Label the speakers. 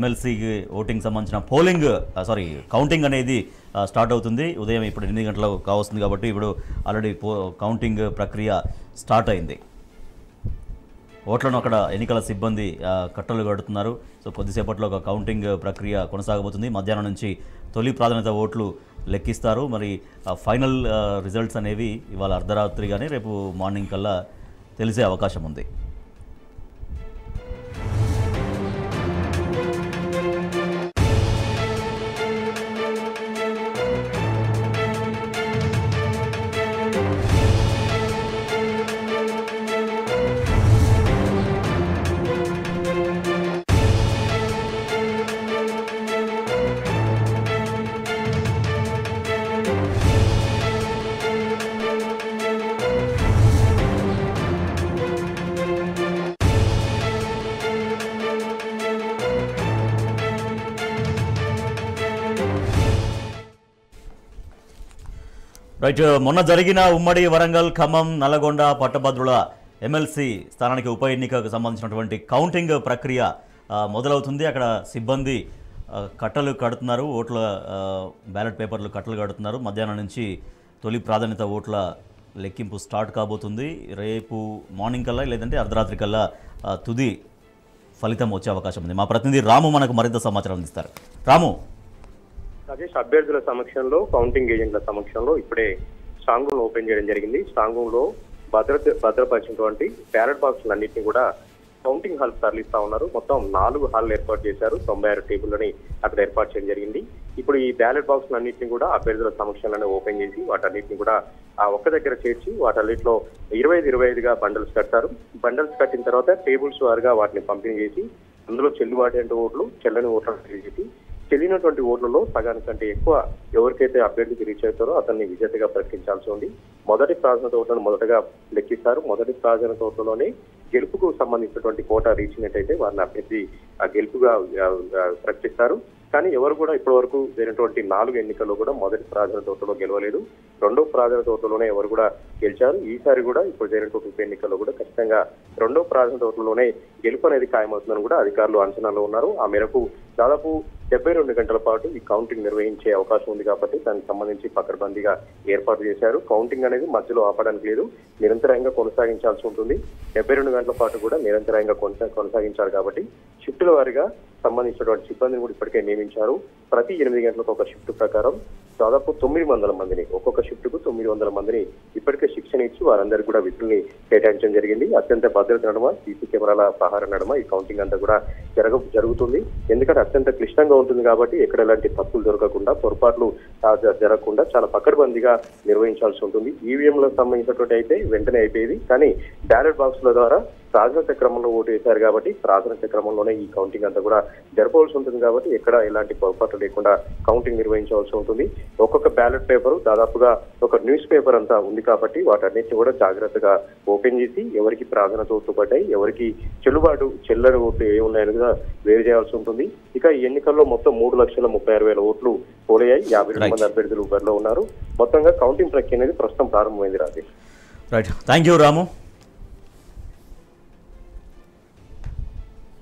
Speaker 1: MLC voting సంబంధించిన counting అనేది start అవుతుంది. ఉదయం ఇప్పుడు 8 గంటలకు కావస్తుంది కాబట్టి ఇప్పుడు ఆల్రెడీ కౌంటింగ్ ప్రక్రియ స్టార్ట్ అయింది. ఓట్లను అక్కడ ఎన్నికల సిబ్బంది కట్టలు కడుతున్నారు. సో కొద్దిసేపట్లో ఒక కౌంటింగ్ ప్రక్రియ కొనసాగబోతుంది. మధ్యాహ్నం నుంచి తొలి ప్రాధాన్యత ఓట్లు లెక్కిస్తారు. మరి ఫైనల్ రిజల్ట్స్ అనేవి ఇవాళ అర్ధరాత్రి కానీ రేపు మార్నింగ్ కల్లా తెలిసే అవకాశం ఉంది. రైట్, మొన్న జరిగిన ఉమ్మడి వరంగల్, ఖమ్మం, నల్లగొండ పట్టభద్రుల ఎమ్మెల్సీ స్థానానికి ఉప ఎన్నికకు సంబంధించినటువంటి కౌంటింగ్ ప్రక్రియ మొదలవుతుంది. అక్కడ సిబ్బంది కట్టలు కడుతున్నారు, ఓట్ల బ్యాలెట్ పేపర్లు కట్టలు కడుతున్నారు. మధ్యాహ్నం నుంచి తొలి ప్రాధాన్యత ఓట్ల లెక్కింపు స్టార్ట్ కాబోతుంది. రేపు మార్నింగ్ కల్లా లేదంటే అర్ధరాత్రి కల్లా తుది ఫలితం వచ్చే అవకాశం ఉంది. మా ప్రతినిధి రాము మనకు మరింత సమాచారం అందిస్తారు. రాము.
Speaker 2: రాజేష్, అభ్యర్థుల సమక్షంలో, కౌంటింగ్ ఏజెంట్ల సమక్షంలో ఇప్పుడే స్ట్రాంగ్ రూమ్ ఓపెన్ చేయడం జరిగింది. స్ట్రాంగ్ రూమ్ లో భద్రపరిచినటువంటి బ్యాలెట్ బాక్సులు అన్నింటినీ కూడా కౌంటింగ్ హాల్ తరలిస్తా ఉన్నారు. మొత్తం 4 హాల్ ఏర్పాటు చేశారు. 96 టేబుల్లని అక్కడ ఏర్పాటు చేయడం జరిగింది. ఇప్పుడు ఈ బ్యాలెట్ బాక్సులు అన్నింటినీ కూడా అభ్యర్థుల సమక్షంలోనే ఓపెన్ చేసి వాటన్నిటిని కూడా ఒక్క దగ్గర చేర్చి వాటన్నిటిలో 25-25గా బండల్స్ కడతారు. బండల్స్ కట్టిన తర్వాత టేబుల్స్ వారుగా వాటిని పంపిణీ చేసి అందులో చెల్లుబాటు ఓట్లు, చెల్లని ఓట్లను తెలియజేసి చెల్లినటువంటి ఓట్లలో సగానికంటే ఎక్కువ ఎవరికైతే అభ్యర్థికి రీచ్ అవుతారో అతన్ని విజేతగా ప్రకటించాల్సి ఉంది. మొదటి ప్రాధాన్యత ఓట్లను మొదటగా లెక్కిస్తారు. మొదటి ప్రాధాన్యత ఓట్లలోనే గెలుపుకు సంబంధించినటువంటి కోటా రీచ్ అయినట్టయితే వారిని అభ్యర్థి గెలుపుగా ప్రకటిస్తారు. కానీ ఎవరు కూడా ఇప్పటి వరకు జరిగినటువంటి 4 ఎన్నికల్లో కూడా మొదటి ప్రాధాన్యత ఓట్లలో గెలవలేదు. రెండో ప్రాధాన్యత ఓట్లలోనే ఎవరు కూడా గెలిచారు. ఈసారి కూడా ఇప్పుడు జరిగినటువంటి ఉప ఎన్నికల్లో కూడా ఖచ్చితంగా రెండో ప్రాధాన్యత ఓట్లలోనే గెలుపు అనేది ఖాయమవుతుందని కూడా అధికారులు అంచనాలో ఉన్నారు. ఆ మేరకు దాదాపు 72 గంటల పాటు ఈ కౌంటింగ్ నిర్వహించే అవకాశం ఉంది కాబట్టి దానికి సంబంధించి పకడ్బందీగా ఏర్పాటు చేశారు. కౌంటింగ్ అనేది మధ్యలో ఆపడానికి లేదు, నిరంతరంగా కొనసాగించాల్సి ఉంటుంది. 72 గంటల పాటు కూడా నిరంతరంగా కొనసాగించారు కాబట్టి షిఫ్టుల వారీగా సంబంధించినటువంటి సిబ్బందిని కూడా ఇప్పటికే నియమించారు. ప్రతి 8 గంటలకు ఒక షిఫ్ట్ ప్రకారం దాదాపు 900 మందిని, ఒక్కొక్క షిఫ్ట్ కు 900 మందిని ఇప్పటికే శిక్షణ ఇచ్చి వారందరికీ కూడా విధుల్ని కేటాయించడం జరిగింది. అత్యంత భద్రత నడుమ, సీసీ కెమెరాల ప్రహార నడుమ ఈ కౌంటింగ్ అంతా కూడా జరుగుతుంది. ఎందుకంటే అత్యంత క్లిష్టంగా ఉంటుంది కాబట్టి ఎక్కడ ఎలాంటి తప్పులు దొరకకుండా, పొరపాట్లు జరగకుండా చాలా పకడ్బందీగా నిర్వహించాల్సి ఉంటుంది. ఈవీఎంలకు సంబంధించినటువంటి అయితే వెంటనే అయిపోయేది, కానీ బ్యాలెట్ బాక్సుల ద్వారా ప్రాధాన్యత క్రమంలో ఓటు వేశారు కాబట్టి ప్రాధాన్యత క్రమంలోనే ఈ కౌంటింగ్ అంతా కూడా జరపవలసి ఉంటుంది. కాబట్టి ఎక్కడ ఎలాంటి పొరపాట్లు లేకుండా కౌంటింగ్ నిర్వహించవలసి ఉంటుంది. ఒక్కొక్క బ్యాలెట్ పేపర్ దాదాపుగా ఒక న్యూస్ పేపర్ అంతా ఉంది కాబట్టి వాటన్నిటిని కూడా జాగ్రత్తగా ఓపెన్ చేసి ఎవరికి ప్రాధాన్యత ఓట్లు పడ్డాయి, ఎవరికి చెల్లని ఓట్లు ఏ ఉన్నాయని కూడా వేరు చేయాల్సి ఉంటుంది. ఇక ఈ ఎన్నికల్లో మొత్తం 3,36,000 ఓట్లు పోలయ్యాయి. 52 మంది అభ్యర్థులు బరిలో ఉన్నారు. మొత్తంగా కౌంటింగ్ ప్రక్రియ అనేది ప్రస్తుతం ప్రారంభమైంది. Rajesh.
Speaker 1: Right, thank you Ramu.